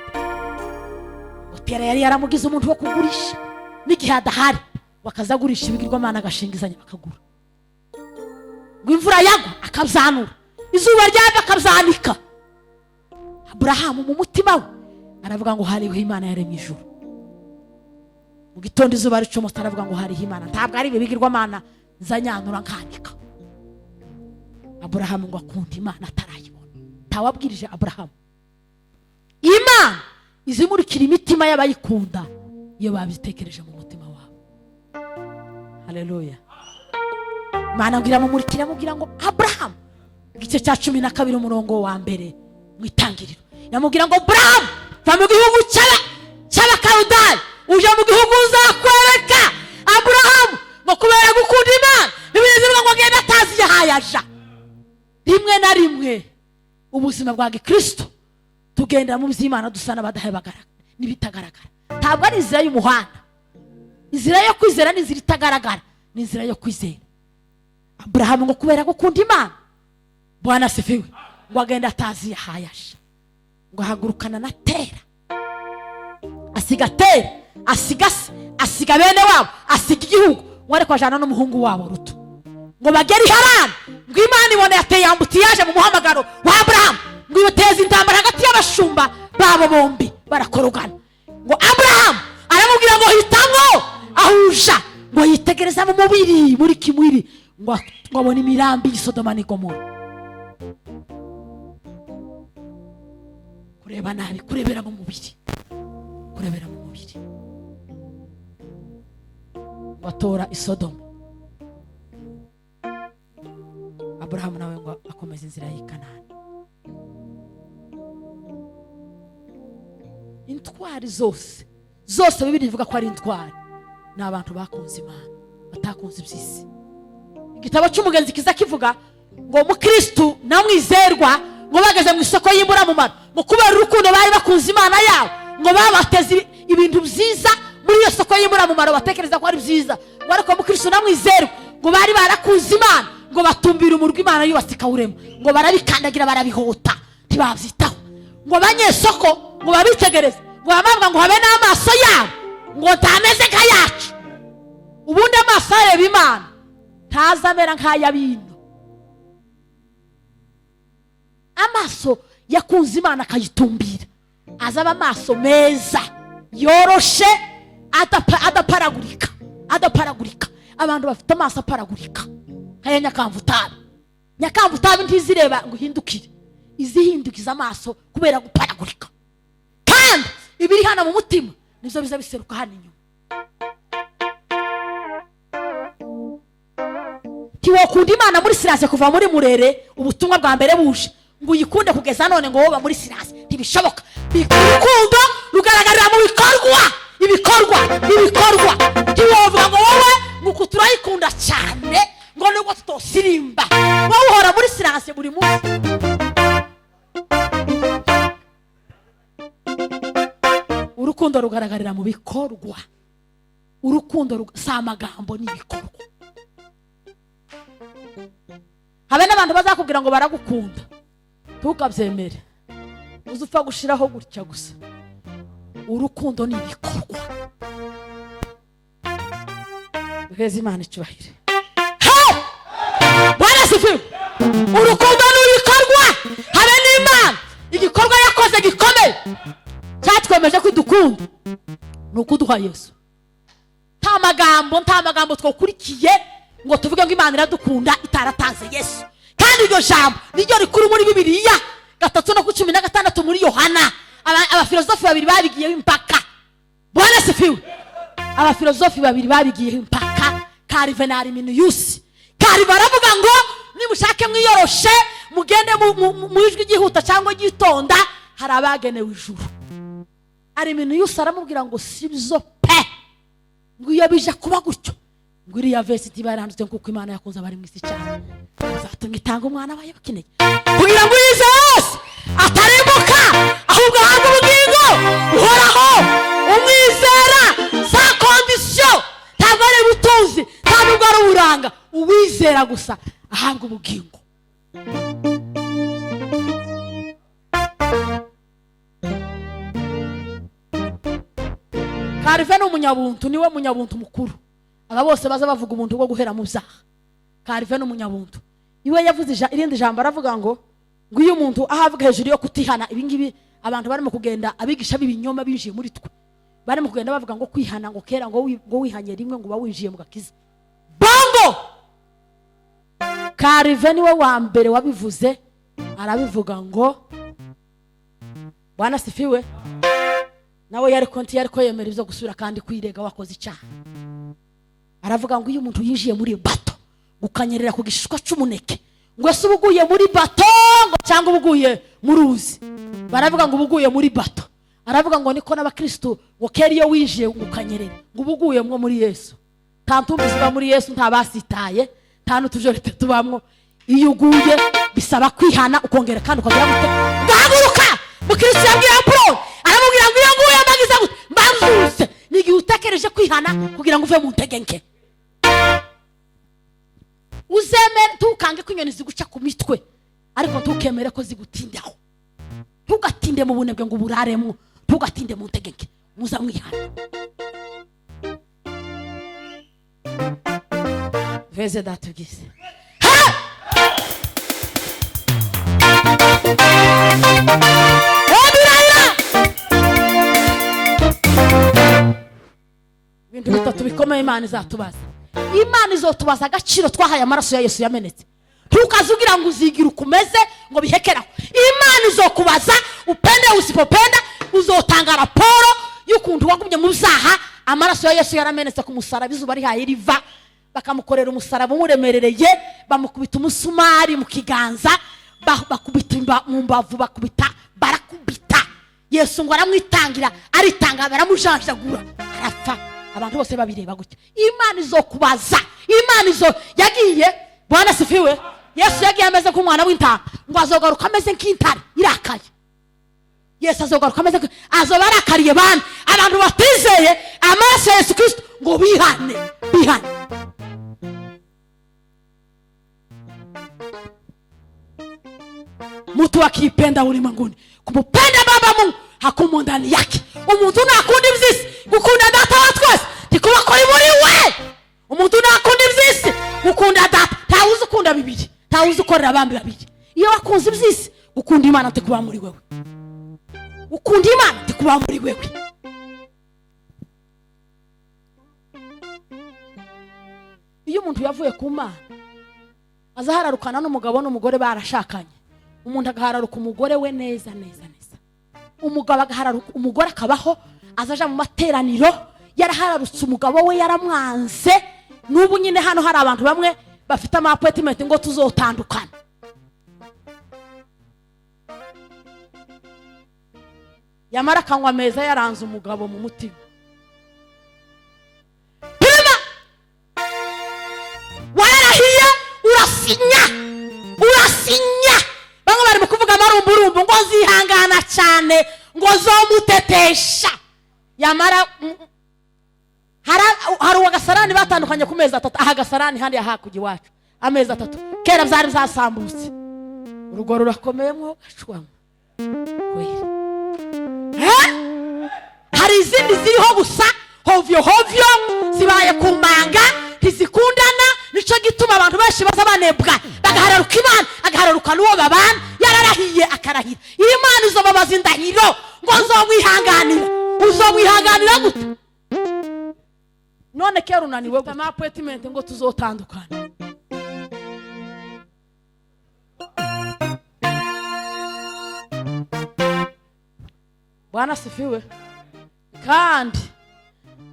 Utera yari yaramugize umuntu wo kugurisha, n'igihe adahari bakazagurisha ibigirwamana agashingizanya bakagura. Ngo imvura yagwa akabyanura, izuba ryava akabyanika. Abraham mu mutima we aravuga ngo hariho Imana yaremye ijuru. Mu gitondo izuba ricomotse aravuga ngo hariho Imana, ntabwo ari ibigirwamana nzanyanura nkanika. Abraham ngo akunda Imana atarayibona. Tawabwirije Abraham, Imana izimurikira imitima y'abayikunda iyo babitekereje mu mutima wabo. Haleluya. Imana ngira mumurikira mubwira ngo Abraham, igice cya 12 umurongo wa mbere mu Itangiriro, yamubwira ngo Abraham, va mu gihugu cy'Abakarudaya uje mu gihugu uzakwereka. Abraham ngo kubera gukunda Imana, Bibiliya ivuga ngo agenda atazi yahayaja. Rimwe na rimwe ubuzima bwa Gikristo tugenda mu by'Imana dusa n'abadahe bagaragara n'ibitagaragara. Ntabwo ari inzira y'umuhanda. Inzira yo kwizera ni inzira itagaragara, ni inzira yo kwizera. Abraham ngo kubera gukunda Imana, Bwana asifiwe, ngo agenda atazi yahayaje. Ngo hagurukana na Tera, asiga Tera, asiga bene wabo, asiga igihugu, wari kwajana n'umuhungu wabo Rutu. Ngo bagere i Harani, ngo Imana ibone yateye ambutiyaje mu muhamagaro wa Abraham, ngo yoteze intambara hagati y'abashumba babo bombi barakorogana. Ngo Abraham aramubwira ngo hitango ahuja, ngo yitegereza mu mubiri muri kimwiri, ngo abone imirambi y'Isodoma n'Igomora. Kureba nabi, kurebera mu mubiri, kurebera mu mubiri. Batora Isodoma. Abraham nawe ngo akomeza inzira y'i Kanani. Intwari zose Bibiliya ivuga ko ari intwari, ni abantu bakunze Imana, batakunze iby'isi. Igitabo cy'umugenzi kiza kivuga ngo umukristo na mwizerwa ngo bageze mu isoko y'imburamumaro, ngo kubera urukundo bari bakunze Imana yabo, ngo babateze ibintu byiza muri iyo soko y'imburamumaro batekereza ko ari byiza. Ngo ariko umukristo na mwizerwa ngo bari barakunze Imana, ngo batumbira umurwa Imana yubatse ikawurema, ngo barabikandagira barabihota ntibabyitaho. Ngo abanyesoko ngo babitegereze, ngo bamabwa ngo habe n'amaso yabo ngo ntameze nka yacu. Ubundi amaso areba Imana ntazamera nk'ay'abino. Amaso yakunze Imana akayitumbira, azaba amaso meza yoroshe adaparagurika. Abantu bafite amaso aparagurika nkaya Nyakamvutabi ntizireba ngo uhindukire, izihindukiza amaso kubera guparagurika. Kandi ibiri hano mu mutima nibyo biza biseruka hano inyuma. Tiwokunda Imana muri silence kuva muri Murere ubutumwa bwa mbere buje, ngo uyikunde kugeza none ngo woba muri silence ntibishoboka. Urukundo rugaragarira mu ibikorwa. Tiwovuga ngo wowe nuko turayikunda cyane ngo nubwo tutosirimba, wowe uhora muri silence buri munsi. Urukundo rugaragarira mu bikorwa. Urukundo si amagambo n'ibikorwa. Habe n'abantu bazakubwira ngo baragukunda, tukabyemere, uzupfa gushiraho gutya gusa. Urukundo ni ibikorwa. Duheze Imana icyubahiro. Bwana sifiwe. Urukundo n'ubikorwa habe n'Imana. Igikorwa yakoze gikomeye cyatwemeje ko dukunda nuko duha Yesu. Nta magambo twakurikiye ngo tuvuge ngo Imana iradukunda itaratanze Yesu. Kandi iryo jambo niryo rikuru muri Bibiliya 3:16 muri Yohana. Abafilosofi babiri babigiyeho impaka. Bwana sifiwe. Abafilosofi babiri babigiyeho impaka. Calvin na Arminius. Calvin aravuga ngo nimushake mwiyoroshe mugende mu ijwi gihuta cyangwa gitonda hari abagenewe ijuru. Arminius aramubwira ngo sibyo pe. Ngo iyo bija kuba gutyo ngo iriya verse tibaranditse kuko Imana yakunze abari mu isi cyane zatumye itanga umwana wayo bakeneye kugira ngo yize wose atarimuka ahubwo ahabwe ubugingo uhoraho. Umwizera sa condition ntabwo ari butunzi ntabwo ari uburanga, uwizera gusa ahabwe ubugingo. Calvin umunyabuntu niwe munyabuntu mukuru. Aba bose baza bavuga umuntu bwo guhera mu byaha. Calvin umunyabuntu iwe yavuze irindi jambo aravuga ngo iyo umuntu ahavuga hejuru yo kutihana ibingibi abantu barimo kugenda abigisha b'ibinyoma binjiye muri twe barimo kugenda bavuga ngo kwihana ngo kera ngo wihanye rimwe ngo bawinjiye mu gakiza. Bongo Calvin niwe wa mbere wabivuze arabivuga ngo Bwana sifiwe. Nawe yari ko yemera ibyo gusubira kandi kwirega wakoze icyaha. Aravuga ngo iyo umuntu yinjiye muri bato gukanyerera ku gishishwa cy'umuneke ngo ese ubuguye muri bato ngo cyangwa ubuguye mu ruzi. Baravuga ngo ubuguye muri bato. Aravuga ngo niko n'abakristo ngo kera iyo winjiye gukanyerera ngo ubuguye mwo muri Yesu. Tantumbi ziba muri Yesu ntabasitaye nta n'utujorete tubamwo. Iyo uguye bisaba kwihana ukongera kandi ukagira gute ngahaguruka. Mukristo yabwiye Paul aramubwira ngo iyo nguye amagize gute mbazuse nigi utekereje kwihana kugira ngo uve mu ntegenke. Uzemere tukange kwinyoni ziguca ku mitwe ariko tukemere ko zigutindaho. Tugatinde mu bunebwe ngo buraremwo, tugatinde mu ntegenke muza mwihana. Veze datugize ibintu bitatu bikomeye Imana izatubaza. Imana izotubaza agaciro twahaye amaraso ya Yesu yamenetse. Tukazugira ngo uzigira ukumeze ngo bihekeraho. Imana izokubaza upende usipopenda uzotanga raporo y'ukuntu wagumye mu byaha. Amaraso ya Yesu yaramenetse ku musaraba izuba rihaye riva bakamukorera umusaraba umuremerereye bamukubita umusumari mu kiganza bakubita mu mbavu bakubita barakubita. Yesu ngo aramwitangira aritanga baramujanjagura arapfa. Abantu bose babireba gutya. Imana izokubaza. Imana yagiye Bwana sifiwe. Yesu yagiye ameze nk'umwana w'intama ngo azogaruka ameze nk'intare irakaye. Yesu azogaruka ameze azoba arakariye bana abantu batizeye amaraso ya Yesu Kristo ngo bihane. Mtu akipenda ulimwenguni kumpenda Baba Mungu hakumo ndani yake. Umuntu nakunda ibyisi gukunda data wa twese tikuba kuri muri we. Umuntu nakunda ibyisi gukunda data ntawuzi ukunda bibiri ntawuzi ukorera abambi babiri. Iyo wakunze ibyisi gukunda Imana tikuba muri wewe. Ukunda Imana tikuba muri wewe. Iyo umuntu yavuye ku Mana azahararukana n'umugabo n'umugore barashakanye. Umuntu agahararuka umugore we neza. Umugabo agahararuka umugore akabaho azaja mu materaniro yarahararutse umugabo we yaramwanze. N'ubu nyine hano hari abantu bamwe bafite amapointement ngo tuzotandukana. Yamara kanywa meza yaranze umugabo mu mutima. Warahiye urasinya. Bamwe bari mu kuvuga marumburumbu ngo zihangana cyane ngo zomutetesha. Yamara hari uwagasarani batandukanye ku mezi 3. Aha gasarani handi yahakugi wacu amezi 3 kera byari zasambutse. Urugo rurakomeye mwo gashwamo kwera. Hari izindi ziriho gusa hovyo zibaye kumanga ntizikundana. Nico gituma abantu benshi baza banebwa bagahararuka Imana, agahararuka n'uwo babana yararahiye akarahira. Imana izobabaza indahiro ngo nzomwihanganira. Uzomwihanganira gute? None kera unaniwe gute appointment ngo tuzotandukana? Bwana sifiwe. Kandi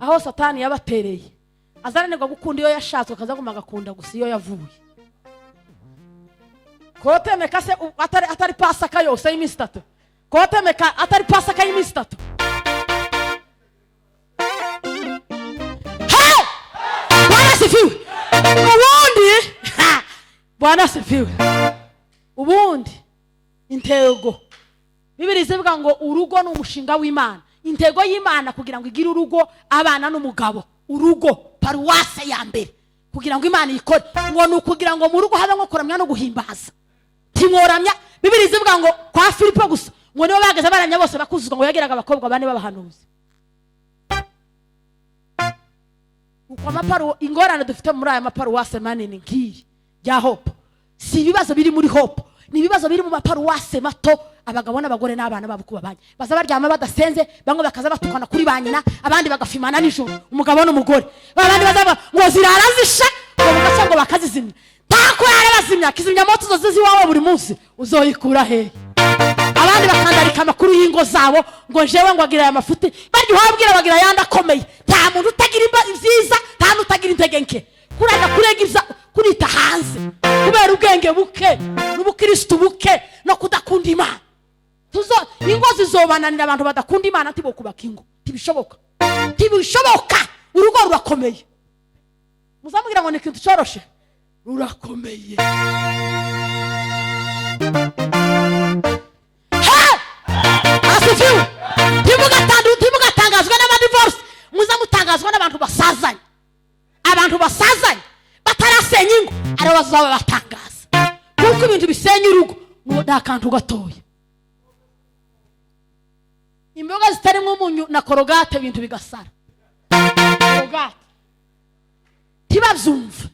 aho Satani yabatereye azananirwa gukunda iyo yashatswe akaza guma gakunda gusa iyo yavuye. Kotemeka se atari Pasaka yose y'iminsi 3. Kotemeka atari Pasaka y'iminsi 3. Bwana sifiwe. Ubundi Bwana sifiwe. Ubundi intego Bibiri zivuga ngo urugo ni umushinga w'Imana. Intego y'Imana kugira ngo igire urugo abana n'umugabo. Urugo paruwase ya mbere kugira ngo Imana ikore ngo nukugira ngo mu rugo habe nko kuramya no guhimbaza. Timoramya Bibiri zivuga ngo kwa Filipo gusa ngo nibo bageze abaranya bose bakuzuzwa ngo yageraga abakobwa bane b'abahanuzi. Uko amaparu ingorane dufite muri aya maparuwase manini ngiyi ya Hope si ibibazo biri muri Hope, ni ibibazo biri mu maparuwase mato. Abagabo n'abagore n'abana babo kubabanye baza baryama badasenze, bamwe bakaza batukana kuri banyina, abandi bagafimana nijoro umugabo n'umugore. Babandi bazaba ngo zirara zisha ngo mugaca ngo bakazizimya. Tako yarabazimya kizimya moto zo ziwawe buri munsi uzoyikura he? Abandi bakandarika amakuru y'ingo zabo ngo jewe ngo agira amafuti baryo habwira bagira yanda komeye. Nta muntu utagira ibyiza, nta muntu utagira intege nke. Kuranga kuregiza kurita hanze kubera ubwenge buke n'ubukristo buke no kudakunda Imana. Ingo zizobananira abantu badakunda Imana tibo kubaka ingo. Tibishoboka. Tibishoboka. Urugo rurakomeye. Muzamugira ngo ni kintu cyoroshe. Rurakomeye. Asifiwe. Timugatangazwa n'ama divorce. Muzamutangazwa n'abantu basazanye. Abantu basazanye batarasenya ingo ari bazaba batangaza. Kuko ibintu bisenya urugo ngo dakantu gatoya. Imboga zitarimo umunyu na korogate ibintu bigasara. Korogate tibabyumva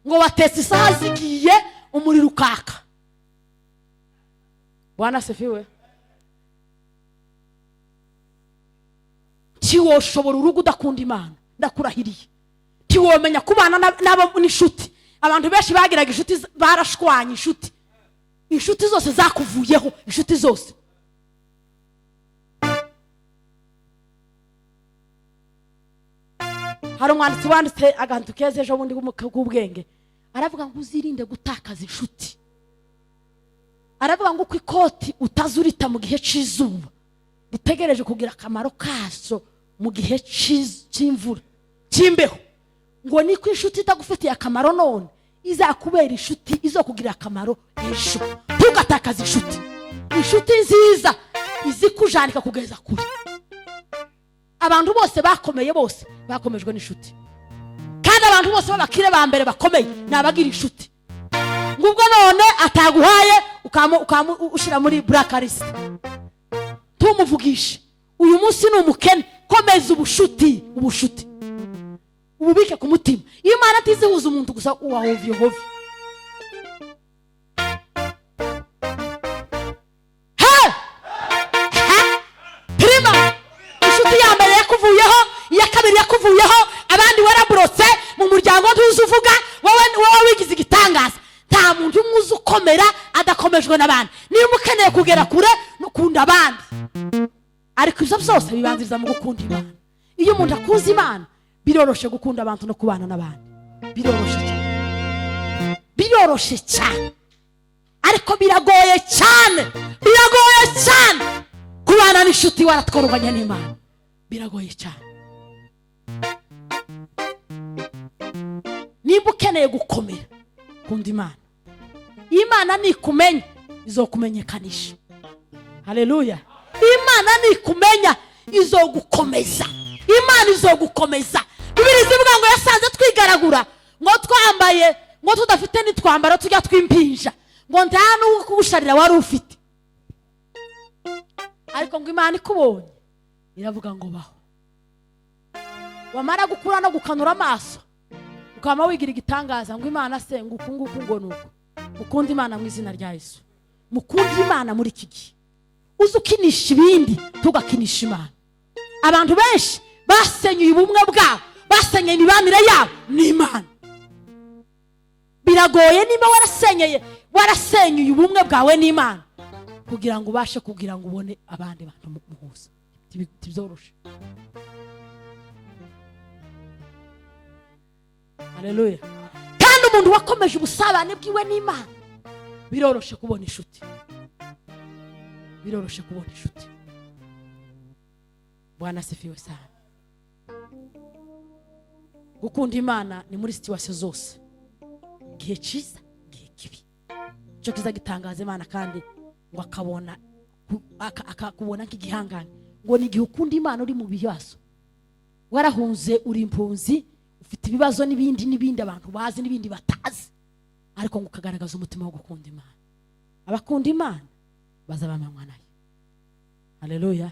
ngo watetse isaha zigiye umuriro ukaka. Bwana sifiwe. Tiwoshobora urugo udakunda Imana ndakurahiriye. Tiwomenya kubana n'abo n'inshuti. Abantu benshi bagiraga inshuti barashwanye inshuti. Inshuti zose zakuvuyeho, inshuti zose. Hari umwanditsi wanditse agantu keze ejo bundi bw'ubwenge aravuga ngo uzirinde gutakaza inshuti. Aravuga ngo uko ikoti utazurita mu gihe cy'izuba ritegereje kugira akamaro kaso mu gihe cy'imvura cy'imbeho, ngo niko inshuti itagufitiye akamaro none izakubera inshuti izo kugira akamaro ejo. Tugatakaza inshuti. Inshuti nziza izikujanika kugeza kure. Abantu bose bakomeye bose bakomejwe n'inshuti. Kandi abantu bose babakire ba mbere bakomeye nabagira inshuti. Ngubwo none ataguhaye ushira muri blacklist. Tumuvugishe. Uyu munsi ni umukene, komeza ubushuti. Ububike ku mutima. Imana tizihuza umuntu gusa uwahovye hovye. Yakuvuyeho abandi warabrose mu muryango ntuzuvuga wowe wigize igitangaza. Nta muntu umuzi ukomera adakomejwe n'abandi. Niba ukeneye kugera kure nukunda abandi, ariko ibyo byose bibanziriza mu gukunda Imana. Iyo umuntu akuzi Imana biroroshe gukunda abantu no kubana n'abandi. Biroroshe cyane. Ariko biragoye cyane kubana n'inshuti waratworoganya n'Imana. Biragoye cyane. Niba ukeneye gukomera kunda Imana. Imana nikumenya izokumenyekanisha. Haleluya. Imana nikumenya izogukomeza. Imana izogukomeza. Bibiri zivuga ngo yasanze twigaragura ngo twambaye ngo tudafite nitwambara tujya twimpinja ngo ndana ukubusharira wari ufite. Ariko ngo Imana ikubonye iravuga ngo baho. Wamara gukura no gukanura amaso ukama wigira igitangaza ngo Imana se ngo ukunguku ngo nuko. Mukunda Imana mu izina rya Yesu. Mukunda Imana muri iki gihe. Uzukinisha ibindi tugakinisha Imana. Abantu benshi basenyuye ubumwe bwabo, basenyeye imibanire yabo n'Imana. Biragoye niba warasenyuye ubumwe bwawe n'Imana kugira ngo ubashe kugira ngo ubone abandi bantu muhuza. Tibyoroshe. Haleluya. Kandi umuntu wakomeje ubusabane bwiwe n'Imana biroroshe kubona inshuti. Biroroshe kubona inshuti. Bwana asifiwe sana. Gukunda Imana ni muri situation zose. Gihe cyiza, gihe kibi. Cyo kiza gitangaza Imana kandi ngo akakubona nk'igihangane. Ngo ni gihe ukunda Imana uri mu bibazo. Warahunze uri impunzi, ufite ibibazo n'ibindi abantu bazi n'ibindi batazi. Ariko ngo ukagaragaza umutima wo gukunda Imana. Abakunda Imana bazabamanywa nayo. Haleluya.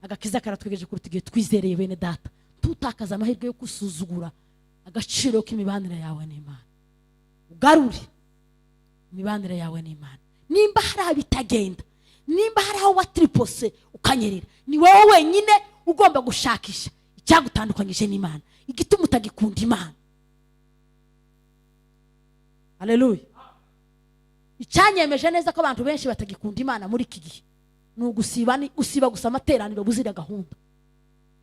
Agakiza karatwegeje kuruta igihe twizereye bene data. Tutakaza amahirwe yo kusuzugura agaciro k'imibanire yawe n'Imana. Ugarure imibanire yawe n'Imana. Nimba hari abitagenda, nimba hari aho watripose ukanyerera, ni wowe wenyine ugomba gushakisha icyagutandukanyije n'Imana, igituma utagikunda Imana. Haleluya. Icyanyemeje neza ko abantu benshi batagikunda Imana muri iki gihe ni usiba gusa amateraniro buzira gahunda.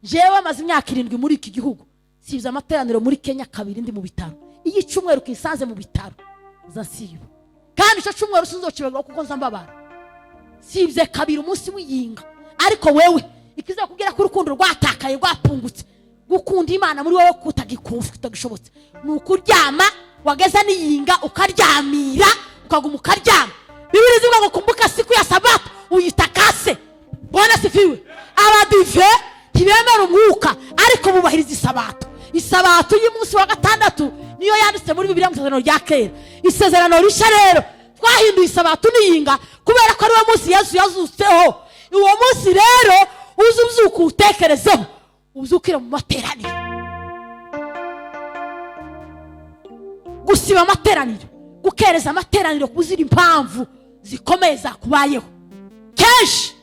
Jewe amaze imyaka 7 muri iki gihugu, sibye amateraniro muri Kenya 2 ndi mu bitaro. Iyi cyumweru kisanze mu bitaro zasiba. Kandi cyo cyumweru sinzocibagwa kuko nzambabara. Sibye 2 umunsi w'iyinga. Ariko wewe ikiza kugira ko urukundo rwatakaye rwapungutse. Gukunda Imana muri wowe kutagishobotse. Nukuryama wageza n'iyinga ukaryamira ukaguma ukaryama. Bibiri zivuga ngo kumbuka siku ya Sabato uyitakase. Bwana sifiwe. Abadive ntibemera umwuka ariko bubahiriza Isabato. Isabato y'umunsi wa gatandatu niyo yanditse muri Bibiliya mu Isezerano rya kera. Isezerano rishya rero twahinduye Isabato n'iyinga kubera ko ari wo munsi Yesu yazutseho. Uwo munsi rero uzubyuka utekerezeho, uzukira mu materaniro. Gusiba amateraniro, gukereza amateraniro kuzira impamvu zikomeye zakubayeho kenshi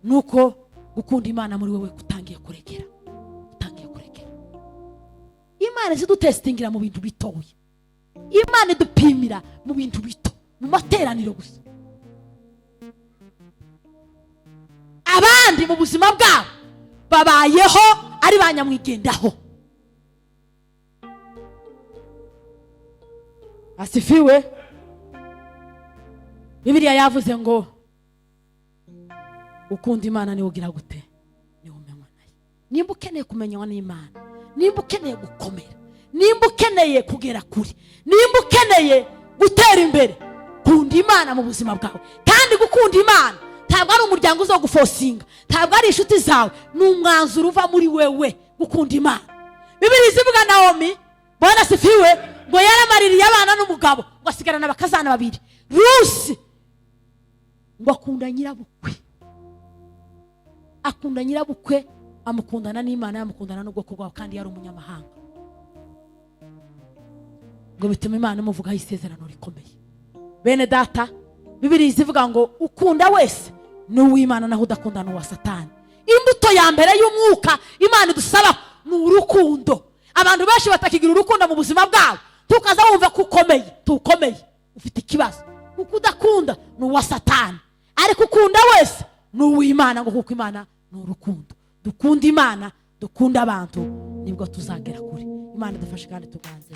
nuko gukunda Imana muri wowe kutangiye kuregera. Imana zidutestingira mu bintu bitoya. Imana idupimira mu bintu bito, mu materaniro gusa. Abandi mu buzima bwabo babayeho ari banyamwigendaho. Asifiwe. Bibiliya yavuze ngo ukunda Imana ni ugira gute? Ni umenywa nayo. Nimba ukeneye kumenywa n'Imana, nimba ukeneye gukomera, nimba ukeneye kugera kuri, nimba ukeneye gutera imbere, kunda Imana mu buzima bwawe. Kandi gukunda Imana ntabwo ari umuryango uzo gufosinga, ntabwo ari inshuti zawe, n'umwanzuro uva muri wewe gukunda Imana. Bibiliya ivuga Naomi, Bwana sifiwe, ngo yaramaririye abana n'umugabo, ngo asigarana abakazana 2. Rusi ngo akunda nyirabukwe. Akunda nyirabukwe, amukundana n'Imana, amukundana n'ubwoko bwawe kandi yari umunyamahanga. Ngo bituma Imana imuvugaho isezerano rikomeye. Bene data, Bibiliya ivuga ngo ukunda wese ni uw'Imana naho udakunda n'uwa Satani. Imbuto ya mbere y'umwuka Imana idusaba ni urukundo. Abantu benshi batakigira urukundo mu buzima bwabo, tukaza wumva ko ukomeye, ufite ikibazo. Kuko udakunda ni uwa Satani, ariko ukunda wese ni uw'Imana, ngo kuko Imana ni urukundo. Dukunda Imana, dukunda abantu, nibwo tuzagera kuri. Imana idufashe kandi tuganze.